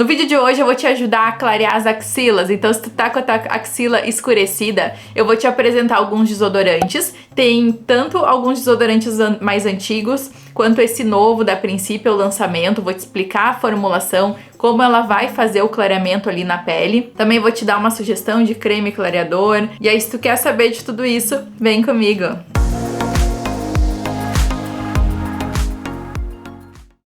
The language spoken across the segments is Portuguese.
No vídeo de hoje eu vou te ajudar a clarear as axilas, então se tu tá com a tua axila escurecida, eu vou te apresentar alguns desodorantes. Tem tanto alguns desodorantes mais antigos, quanto esse novo da Princípio lançamento. Vou te explicar a formulação, como ela vai fazer o clareamento ali na pele. Também vou te dar uma sugestão de creme clareador. E aí, se tu quer saber de tudo isso, vem comigo!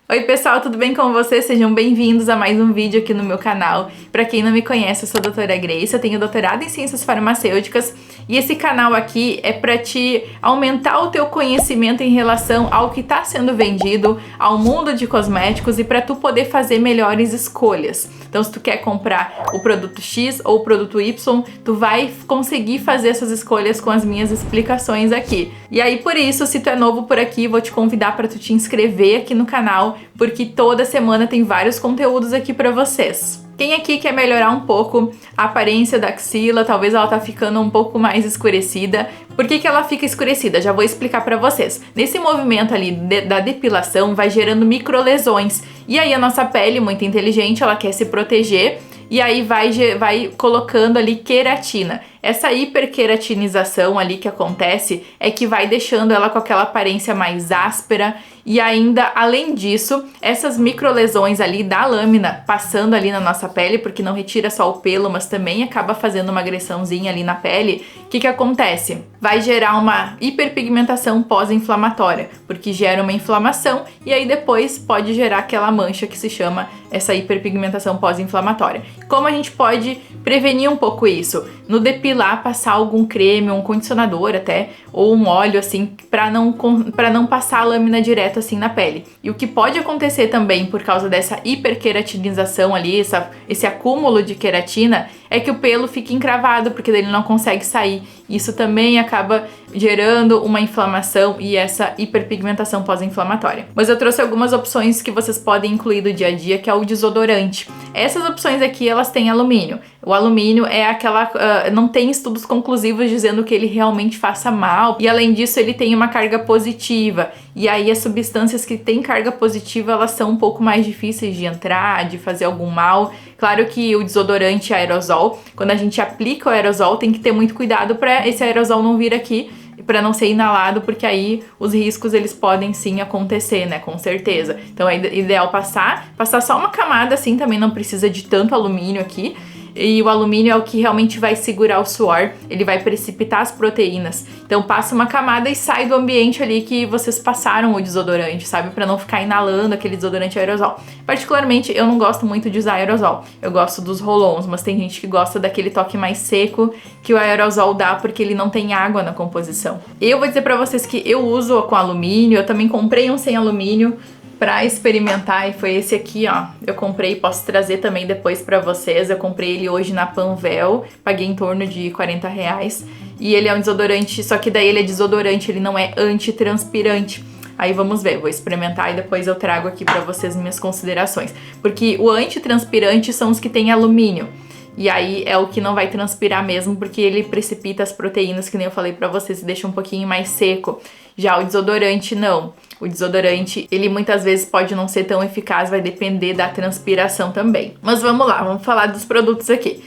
Oi pessoal, tudo bem com vocês? Sejam bem-vindos a mais um vídeo aqui no meu canal. Pra quem não me conhece, eu sou a doutora Grace, eu tenho doutorado em Ciências Farmacêuticas e esse canal aqui é pra te aumentar o teu conhecimento em relação ao que tá sendo vendido, ao mundo de cosméticos e pra tu poder fazer melhores escolhas. Então, se tu quer comprar o produto X ou o produto Y, tu vai conseguir fazer essas escolhas com as minhas explicações aqui. E aí, por isso, se tu é novo por aqui, vou te convidar pra tu te inscrever aqui no canal, porque toda semana tem vários conteúdos aqui pra vocês. Quem aqui quer melhorar um pouco a aparência da axila, talvez ela tá ficando um pouco mais escurecida. Por que ela fica escurecida? Já vou explicar pra vocês. Nesse movimento ali da depilação vai gerando microlesões. E aí a nossa pele, muito inteligente, ela quer se proteger e aí vai colocando ali queratina. Essa hiperqueratinização ali que acontece é que vai deixando ela com aquela aparência mais áspera e ainda, além disso, essas microlesões ali da lâmina passando ali na nossa pele, porque não retira só o pelo, mas também acaba fazendo uma agressãozinha ali na pele. O que acontece? Vai gerar uma hiperpigmentação pós-inflamatória, porque gera uma inflamação e aí depois pode gerar aquela mancha que se chama essa hiperpigmentação pós-inflamatória. Como a gente pode prevenir um pouco isso? No depilar, passar algum creme, um condicionador até, ou um óleo assim, pra não passar a lâmina direto assim na pele. E o que pode acontecer também por causa dessa hiperqueratinização ali, esse acúmulo de queratina, é que o pelo fica encravado, porque ele não consegue sair. Isso também acaba gerando uma inflamação e essa hiperpigmentação pós-inflamatória. Mas eu trouxe algumas opções que vocês podem incluir do dia a dia, que é o desodorante. Essas opções aqui, elas têm alumínio. O alumínio é aquela... não tem estudos conclusivos dizendo que ele realmente faça mal. E além disso, ele tem uma carga positiva. E aí as substâncias que têm carga positiva, elas são um pouco mais difíceis de entrar, de fazer algum mal. Claro que o desodorante aerosol, quando a gente aplica o aerosol, tem que ter muito cuidado para esse aerosol não vir aqui, para não ser inalado, porque aí os riscos eles podem sim acontecer, né, com certeza. Então é ideal passar só uma camada assim, também não precisa de tanto alumínio aqui. E o alumínio é o que realmente vai segurar o suor, ele vai precipitar as proteínas. Então passa uma camada e sai do ambiente ali que vocês passaram o desodorante, sabe? Pra não ficar inalando aquele desodorante aerosol. Particularmente, eu não gosto muito de usar aerosol. Eu gosto dos roll-ons, mas tem gente que gosta daquele toque mais seco que o aerosol dá porque ele não tem água na composição. Eu vou dizer pra vocês que eu uso com alumínio, eu também comprei um sem alumínio pra experimentar e foi esse aqui, ó. Eu comprei, posso trazer também depois pra vocês. Eu comprei ele hoje na Panvel, paguei em torno de R$40. E ele é um desodorante, só que daí ele é desodorante, ele não é antitranspirante. Aí vamos ver, vou experimentar e depois eu trago aqui pra vocês minhas considerações. Porque o antitranspirante são os que tem alumínio. E aí é o que não vai transpirar mesmo, porque ele precipita as proteínas, que nem eu falei pra vocês, e deixa um pouquinho mais seco. Já o desodorante não. O desodorante, ele muitas vezes pode não ser tão eficaz, vai depender da transpiração também. Mas vamos lá, vamos falar dos produtos aqui.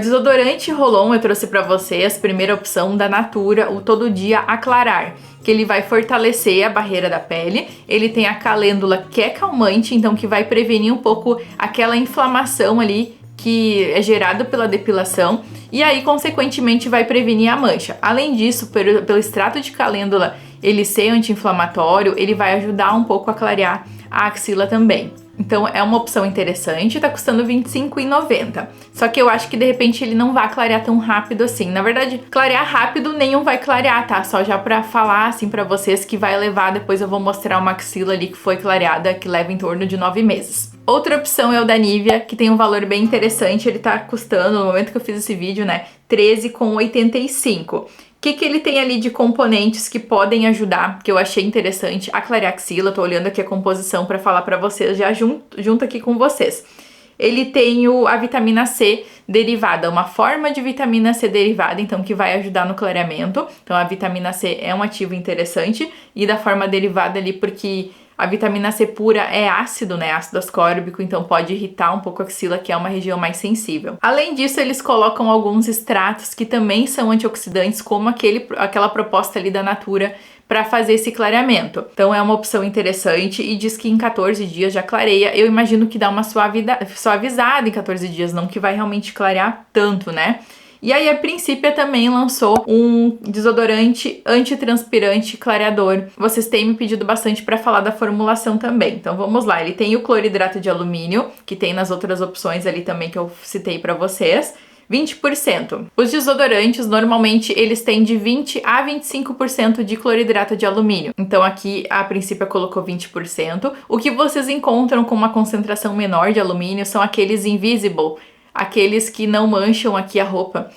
Desodorante Roll-On eu trouxe pra vocês, primeira opção da Natura, o Todo Dia Aclarar, que ele vai fortalecer a barreira da pele. Ele tem a calêndula que é calmante, então que vai prevenir um pouco aquela inflamação ali que é gerada pela depilação e aí, consequentemente, vai prevenir a mancha. Além disso, pelo extrato de calêndula ele ser anti-inflamatório, ele vai ajudar um pouco a clarear a axila também. Então é uma opção interessante, tá custando R$25,90. Só que eu acho que de repente ele não vai clarear tão rápido assim. Na verdade, clarear rápido nenhum vai clarear, tá? Só já pra falar assim pra vocês que vai levar, depois eu vou mostrar uma axila ali que foi clareada, que leva em torno de 9 meses. Outra opção é o da Nivea, que tem um valor bem interessante, ele tá custando, no momento que eu fiz esse vídeo, né, R$13,85. O que ele tem ali de componentes que podem ajudar, que eu achei interessante a clarear a axila. Tô olhando aqui a composição para falar para vocês, já junto aqui com vocês. Ele tem a vitamina C derivada, uma forma de vitamina C derivada, então que vai ajudar no clareamento. Então a vitamina C é um ativo interessante e da forma derivada ali porque A vitamina C pura é ácido, né? Ácido ascórbico, então pode irritar um pouco a axila, que é uma região mais sensível. Além disso, eles colocam alguns extratos que também são antioxidantes, como aquela proposta ali da Natura para fazer esse clareamento. Então é uma opção interessante e diz que em 14 dias já clareia. Eu imagino que dá uma suavizada em 14 dias, não que vai realmente clarear tanto, né? E aí a Principia também lançou um desodorante antitranspirante clareador. Vocês têm me pedido bastante para falar da formulação também. Então vamos lá, ele tem o cloridrato de alumínio, que tem nas outras opções ali também que eu citei para vocês. 20%. Os desodorantes, normalmente, eles têm de 20 a 25% de cloridrato de alumínio. Então, aqui, a Principia colocou 20%. O que vocês encontram com uma concentração menor de alumínio são aqueles Invisible, aqueles que não mancham aqui a roupa.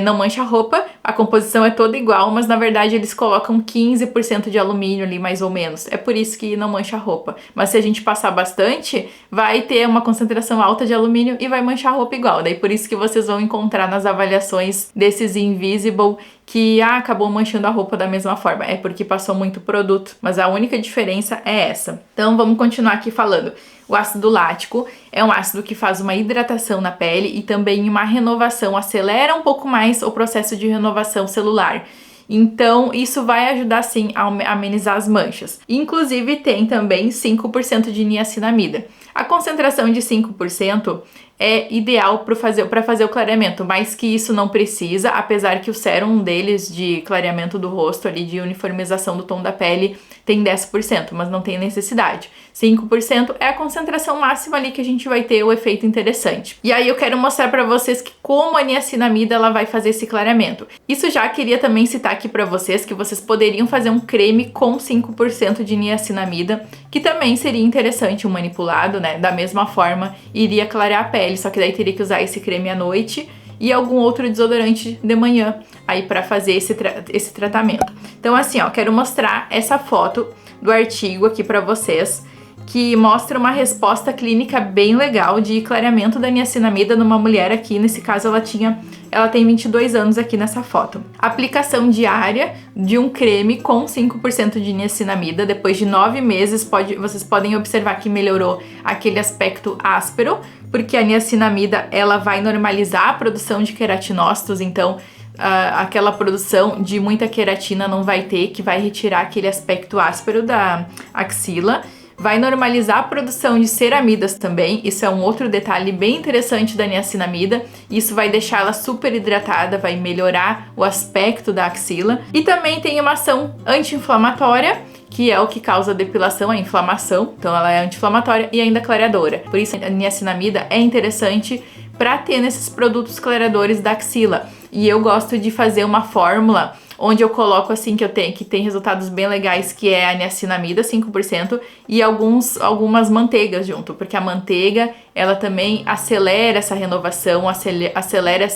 Não mancha a roupa, a composição é toda igual, mas na verdade eles colocam 15% de alumínio ali, mais ou menos. É por isso que não mancha a roupa. Mas se a gente passar bastante, vai ter uma concentração alta de alumínio e vai manchar a roupa igual. Daí por isso que vocês vão encontrar nas avaliações desses Invisible que acabou manchando a roupa da mesma forma. É porque passou muito produto, mas a única diferença é essa. Então vamos continuar aqui falando. O ácido lático é um ácido que faz uma hidratação na pele e também uma renovação, acelera um pouco mais o processo de renovação celular. Então, isso vai ajudar sim a amenizar as manchas. Inclusive, tem também 5% de niacinamida. A concentração de 5% é ideal para fazer o clareamento, mas que isso não precisa, apesar que o sérum deles de clareamento do rosto, ali de uniformização do tom da pele, tem 10%, mas não tem necessidade. 5% é a concentração máxima ali que a gente vai ter o efeito interessante. E aí eu quero mostrar para vocês que como a niacinamida ela vai fazer esse clareamento. Isso já queria também citar aqui para vocês que vocês poderiam fazer um creme com 5% de niacinamida, que também seria interessante um manipulado, né? Da mesma forma, iria clarear a pele, só que daí teria que usar esse creme à noite e algum outro desodorante de manhã aí para fazer esse tratamento. Então assim, ó, quero mostrar essa foto do artigo aqui para vocês, que mostra uma resposta clínica bem legal de clareamento da niacinamida numa mulher aqui, nesse caso ela tem 22 anos aqui nessa foto. Aplicação diária de um creme com 5% de niacinamida, depois de 9 meses vocês podem observar que melhorou aquele aspecto áspero, porque a niacinamida ela vai normalizar a produção de queratinócitos, então aquela produção de muita queratina não vai ter, que vai retirar aquele aspecto áspero da axila. Vai normalizar a produção de ceramidas também, isso é um outro detalhe bem interessante da niacinamida. Isso vai deixar ela super hidratada, vai melhorar o aspecto da axila. E também tem uma ação anti-inflamatória, que é o que causa a depilação, a inflamação. Então ela é anti-inflamatória e ainda clareadora. Por isso a niacinamida é interessante para ter nesses produtos clareadores da axila. E eu gosto de fazer uma fórmula onde eu coloco assim que tem resultados bem legais, que é a niacinamida 5% e algumas manteigas junto, porque a manteiga ela também acelera essa renovação, acelera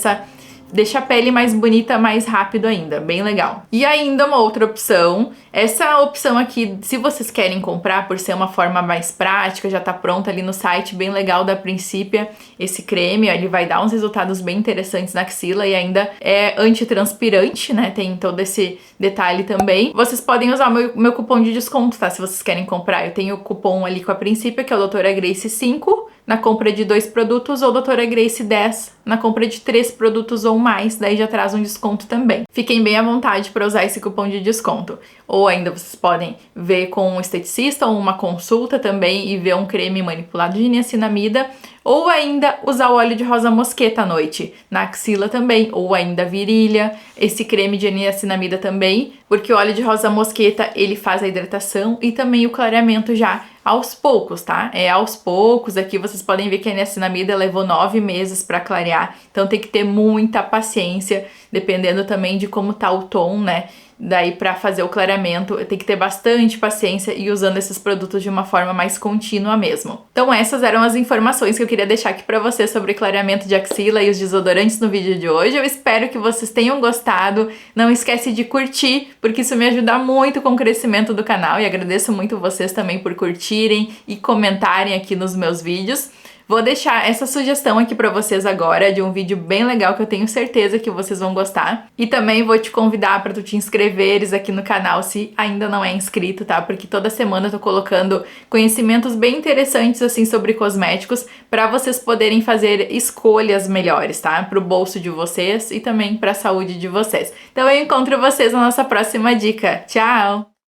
deixa a pele mais bonita mais rápido ainda, bem legal. E ainda uma outra opção, essa opção aqui, se vocês querem comprar por ser uma forma mais prática, já tá pronta ali no site, bem legal da Principia, esse creme, ele vai dar uns resultados bem interessantes na axila e ainda é antitranspirante, né, tem todo esse detalhe também. Vocês podem usar o meu cupom de desconto, tá, se vocês querem comprar, eu tenho o cupom ali com a Principia, que é o Doutora Grace 5, na compra de 2 produtos, ou Doutora Grace 10 na compra de 3 produtos ou mais, daí já traz um desconto também. Fiquem bem à vontade para usar esse cupom de desconto. Ou ainda vocês podem ver com um esteticista ou uma consulta também e ver um creme manipulado de niacinamida, ou ainda usar o óleo de rosa mosqueta à noite, na axila também, ou ainda virilha, esse creme de niacinamida também, porque o óleo de rosa mosqueta, ele faz a hidratação e também o clareamento já aos poucos, tá? É aos poucos, aqui vocês podem ver que a niacinamida levou 9 meses para clarear, então tem que ter muita paciência, dependendo também de como tá o tom, né? Daí para fazer o clareamento tem que ter bastante paciência e usando esses produtos de uma forma mais contínua mesmo. Então essas eram as informações que eu queria deixar aqui para vocês sobre clareamento de axila e os desodorantes no vídeo de hoje. Eu espero que vocês tenham gostado. Não esquece de curtir, porque isso me ajuda muito com o crescimento do canal e agradeço muito vocês também por curtirem e comentarem aqui nos meus vídeos. Vou deixar essa sugestão aqui pra vocês agora, de um vídeo bem legal que eu tenho certeza que vocês vão gostar. E também vou te convidar pra tu te inscreveres aqui no canal se ainda não é inscrito, tá? Porque toda semana eu tô colocando conhecimentos bem interessantes, assim, sobre cosméticos, pra vocês poderem fazer escolhas melhores, tá? Pro bolso de vocês e também pra saúde de vocês. Então eu encontro vocês na nossa próxima dica. Tchau!